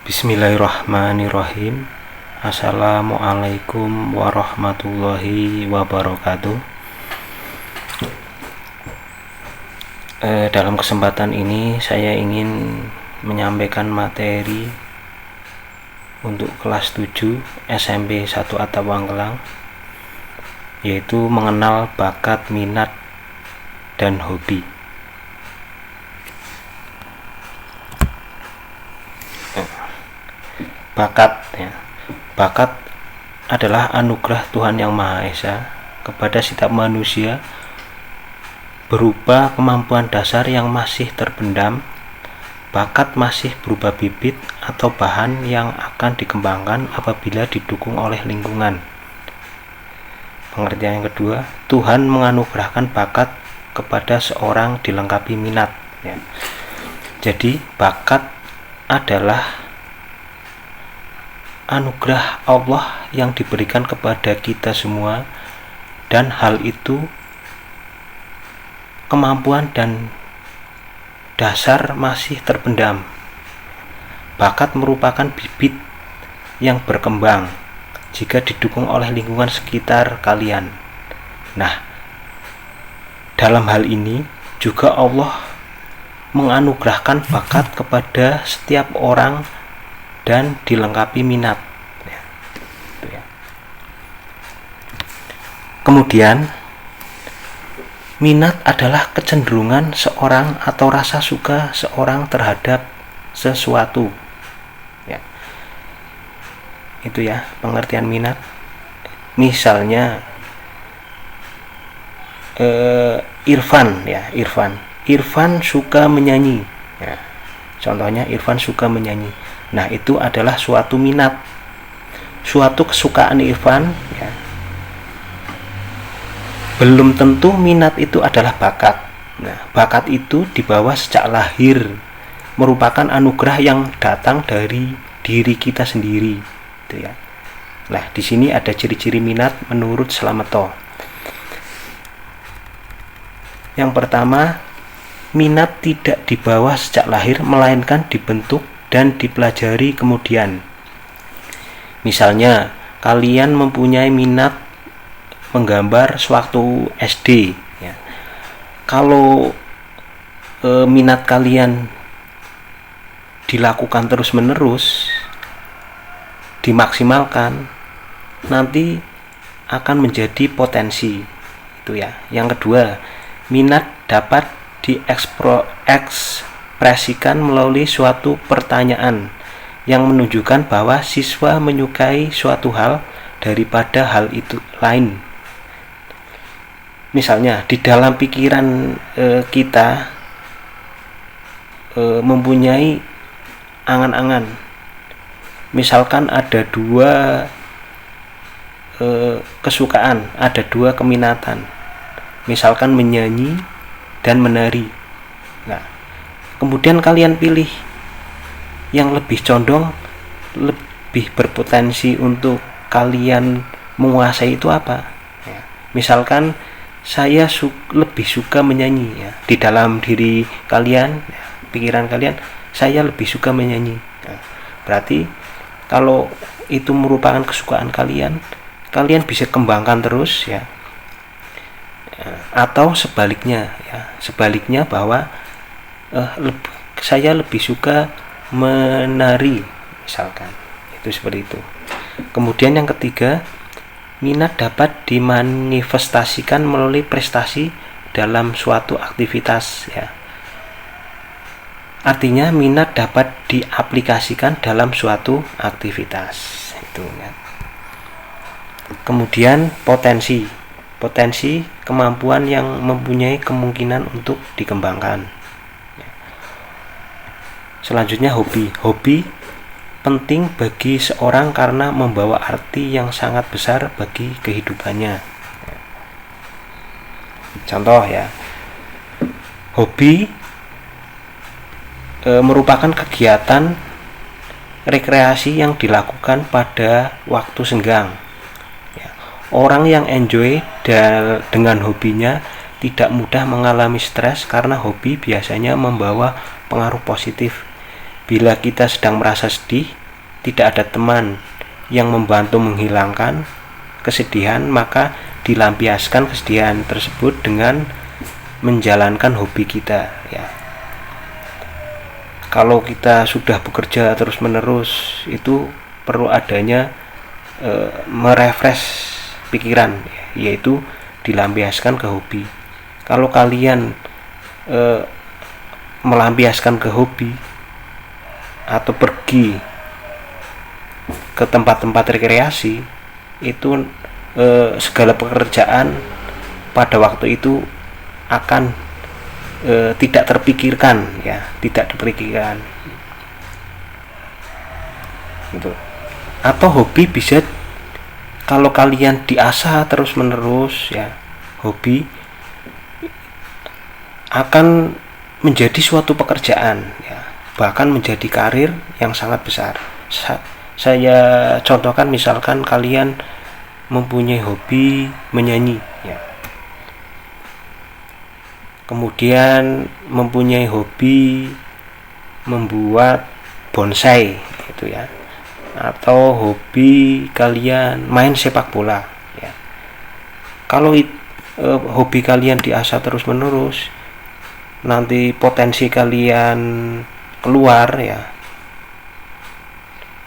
Bismillahirrahmanirrahim. Assalamualaikum warahmatullahi wabarakatuh. Dalam kesempatan ini saya ingin menyampaikan materi untuk kelas 7 SMP 1 Atawangkelang, yaitu mengenal bakat, minat, dan hobi. Bakat adalah anugerah Tuhan Yang Maha Esa kepada setiap manusia, berupa kemampuan dasar yang masih terpendam. Bakat masih berupa bibit atau bahan yang akan dikembangkan apabila didukung oleh lingkungan. Pengertian yang kedua, Tuhan menganugerahkan bakat kepada seorang dilengkapi minat. Jadi bakat adalah anugerah Allah yang diberikan kepada kita semua, dan hal itu kemampuan dan dasar masih terpendam. Bakat merupakan bibit yang berkembang jika didukung oleh lingkungan sekitar kalian. Nah, dalam hal ini juga Allah menganugerahkan bakat kepada setiap orang dan dilengkapi minat. Kemudian, minat adalah kecenderungan seorang atau rasa suka seorang terhadap sesuatu. Itu ya pengertian minat. Misalnya Irfan suka menyanyi. Contohnya Irfan suka menyanyi. Nah, itu adalah suatu minat, suatu kesukaan Irfan. Belum tentu minat itu adalah bakat. Nah, bakat itu dibawa sejak lahir, merupakan anugerah yang datang dari diri kita sendiri. Itu ya. Nah, di sini ada ciri-ciri minat menurut Slameto. Yang pertama, minat tidak dibawa sejak lahir, melainkan dibentuk dan dipelajari kemudian. Misalnya, kalian mempunyai minat menggambar sewaktu SD. Kalau minat kalian dilakukan terus-menerus, dimaksimalkan, nanti akan menjadi potensi. Itu ya. Yang kedua, minat dapat diekspresikan melalui suatu pertanyaan yang menunjukkan bahwa siswa menyukai suatu hal daripada hal itu lain. Misalnya, di dalam pikiran kita mempunyai angan-angan. Misalkan ada dua kesukaan, ada dua keminatan. Misalkan menyanyi dan menari. Nah, kemudian kalian pilih yang lebih condong, lebih berpotensi untuk kalian menguasai itu apa? Misalkan saya lebih suka menyanyi. Di dalam diri kalian, pikiran kalian, saya lebih suka menyanyi. Berarti kalau itu merupakan kesukaan kalian, kalian bisa kembangkan terus ya. Atau sebaliknya sebaliknya bahwa saya lebih suka menari, misalkan. Itu seperti itu. Kemudian yang ketiga, minat dapat dimanifestasikan melalui prestasi dalam suatu aktivitas ya. Artinya minat dapat diaplikasikan dalam suatu aktivitas. Itu ya. Kemudian potensi kemampuan yang mempunyai kemungkinan untuk dikembangkan. Selanjutnya hobi penting bagi seorang karena membawa arti yang sangat besar bagi kehidupannya. Contoh ya, hobi merupakan kegiatan rekreasi yang dilakukan pada waktu senggang. Orang yang enjoy dengan hobinya tidak mudah mengalami stres karena hobi biasanya membawa pengaruh positif Bila kita sedang merasa sedih, tidak ada teman yang membantu menghilangkan kesedihan, maka dilampiaskan kesedihan tersebut dengan menjalankan hobi kita, ya. Kalau kita sudah bekerja terus-menerus, itu perlu adanya merefresh pikiran, yaitu dilampiaskan ke hobi. Kalau kalian melampiaskan ke hobi atau pergi ke tempat-tempat rekreasi, itu segala pekerjaan pada waktu itu akan tidak terpikirkan, ya, tidak terpikirkan gitu. Atau hobi bisa, kalau kalian diasah terus menerus, ya, hobi akan menjadi suatu pekerjaan, ya, bahkan menjadi karir yang sangat besar. Saya contohkan, misalkan kalian mempunyai hobi menyanyi, ya, kemudian mempunyai hobi membuat bonsai, gitu ya, atau hobi kalian main sepak bola, ya. Kalau hobi kalian diasah terus menerus, nanti potensi kalian keluar, ya,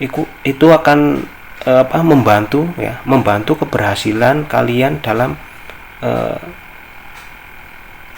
itu akan membantu keberhasilan kalian dalam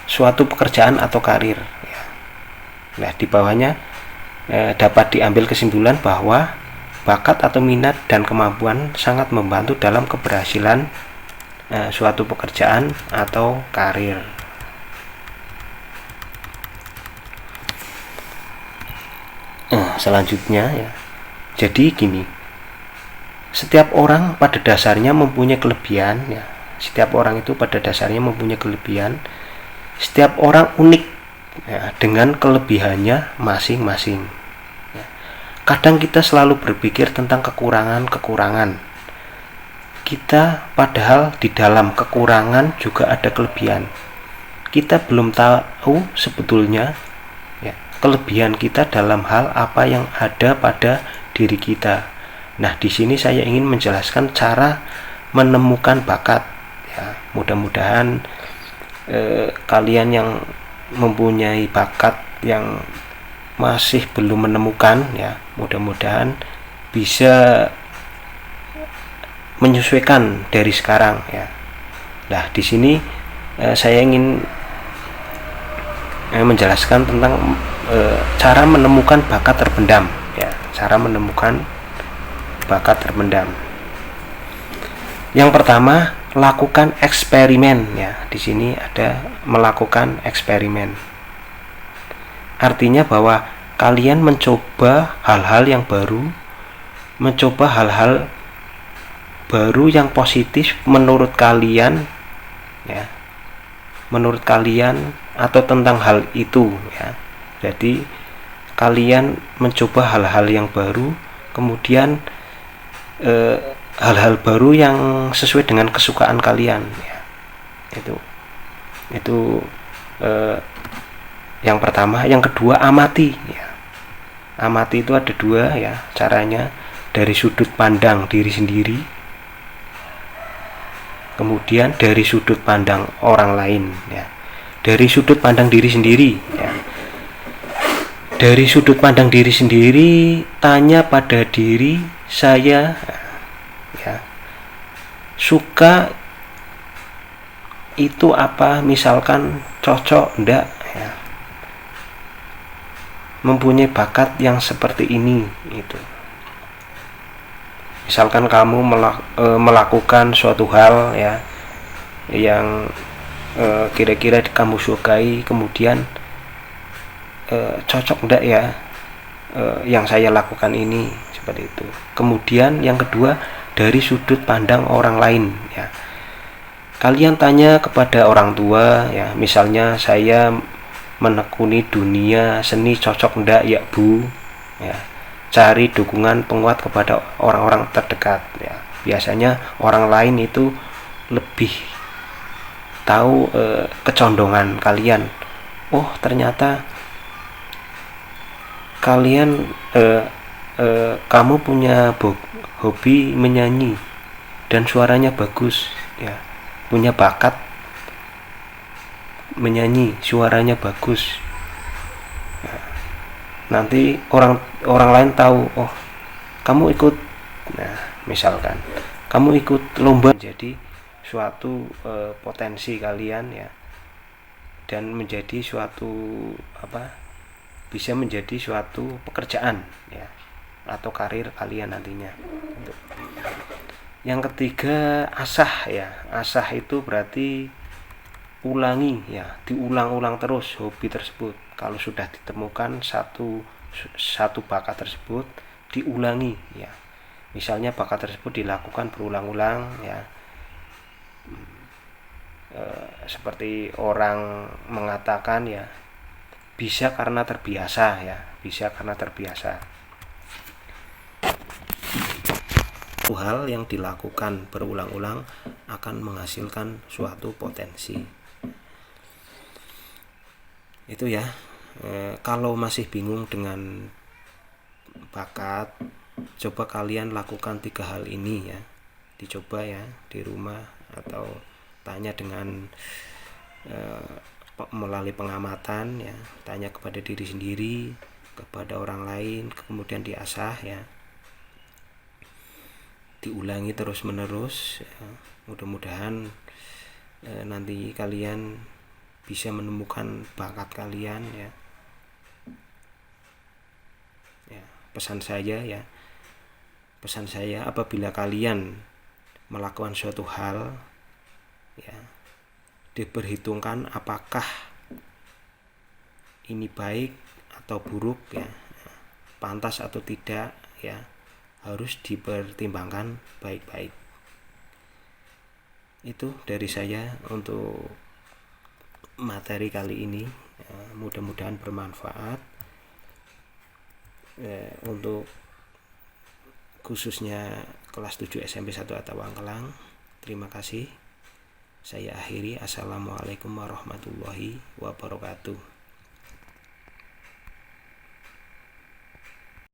suatu pekerjaan atau karir, ya. Nah, di bawahnya dapat diambil kesimpulan bahwa bakat atau minat dan kemampuan sangat membantu dalam keberhasilan suatu pekerjaan atau karir. Selanjutnya, ya, jadi gini, setiap orang pada dasarnya mempunyai kelebihan, ya. Setiap orang itu pada dasarnya mempunyai kelebihan. Setiap orang unik, ya, dengan kelebihannya masing-masing, ya. Kadang kita selalu berpikir tentang kekurangan-kekurangan kita, padahal di dalam kekurangan juga ada kelebihan. Kita belum tahu sebetulnya, ya, kelebihan kita dalam hal apa yang ada pada diri kita. Nah, di sini saya ingin menjelaskan cara menemukan bakat, ya. Mudah-mudahan kalian yang mempunyai bakat yang masih belum menemukan, ya, mudah-mudahan bisa menyesuaikan dari sekarang, ya. Nah, di sini saya ingin menjelaskan tentang cara menemukan bakat terpendam, ya, cara menemukan bakat terpendam. Yang pertama, lakukan eksperimen, ya. Di sini ada melakukan eksperimen. Artinya bahwa kalian mencoba hal-hal yang baru, mencoba hal-hal baru yang positif menurut kalian, ya, menurut kalian atau tentang hal itu, ya. Jadi kalian mencoba hal-hal yang baru, kemudian hal-hal baru yang sesuai dengan kesukaan kalian, ya. Itu yang pertama. Yang kedua, amati, ya. Amati itu ada dua, ya, caranya. Dari sudut pandang diri sendiri, kemudian dari sudut pandang orang lain, ya. Dari sudut pandang diri sendiri, ya. Dari sudut pandang diri sendiri, tanya pada diri saya, ya, suka itu apa, misalkan cocok enggak, ya, mempunyai bakat yang seperti ini, itu. Misalkan kamu melakukan suatu hal, ya, yang kira-kira kamu sukai, kemudian cocok enggak, ya, yang saya lakukan ini, seperti itu. Kemudian yang kedua, dari sudut pandang orang lain, ya. Kalian tanya kepada orang tua, ya, misalnya saya menekuni dunia seni, cocok enggak, ya Bu, ya. Cari dukungan penguat kepada orang-orang terdekat, ya. Biasanya orang lain itu lebih tahu kecondongan kalian. Oh, ternyata kamu punya hobi menyanyi dan suaranya bagus ya, punya bakat menyanyi, suaranya bagus. Nanti orang lain tahu, oh kamu ikut, nah misalkan kamu ikut lomba, jadi suatu potensi kalian ya, dan menjadi suatu bisa menjadi suatu pekerjaan ya, atau karir kalian nantinya. Yang ketiga, asah ya. Asah itu berarti ulangi ya, diulang-ulang terus hobi tersebut. Kalau sudah ditemukan satu bakat tersebut, diulangi ya. Misalnya bakat tersebut dilakukan berulang-ulang ya. Seperti orang mengatakan ya, bisa karena terbiasa ya, bisa karena terbiasa. Hal yang dilakukan berulang-ulang akan menghasilkan suatu potensi. Itu ya. Kalau masih bingung dengan bakat, coba kalian lakukan 3 hal ini ya. Dicoba ya di rumah, atau tanya dengan melalui pengamatan ya, tanya kepada diri sendiri, kepada orang lain, kemudian diasah ya, diulangi terus menerus ya. Mudah-mudahan nanti kalian bisa menemukan bakat kalian ya. Pesan saya apabila kalian melakukan suatu hal ya, diperhitungkan apakah ini baik atau buruk ya, pantas atau tidak ya, harus dipertimbangkan baik-baik. Itu dari saya untuk materi kali ini, mudah-mudahan bermanfaat untuk khususnya kelas 7 SMP 1 Atawangkelang. Terima kasih. Saya akhiri. Assalamualaikum warahmatullahi wabarakatuh.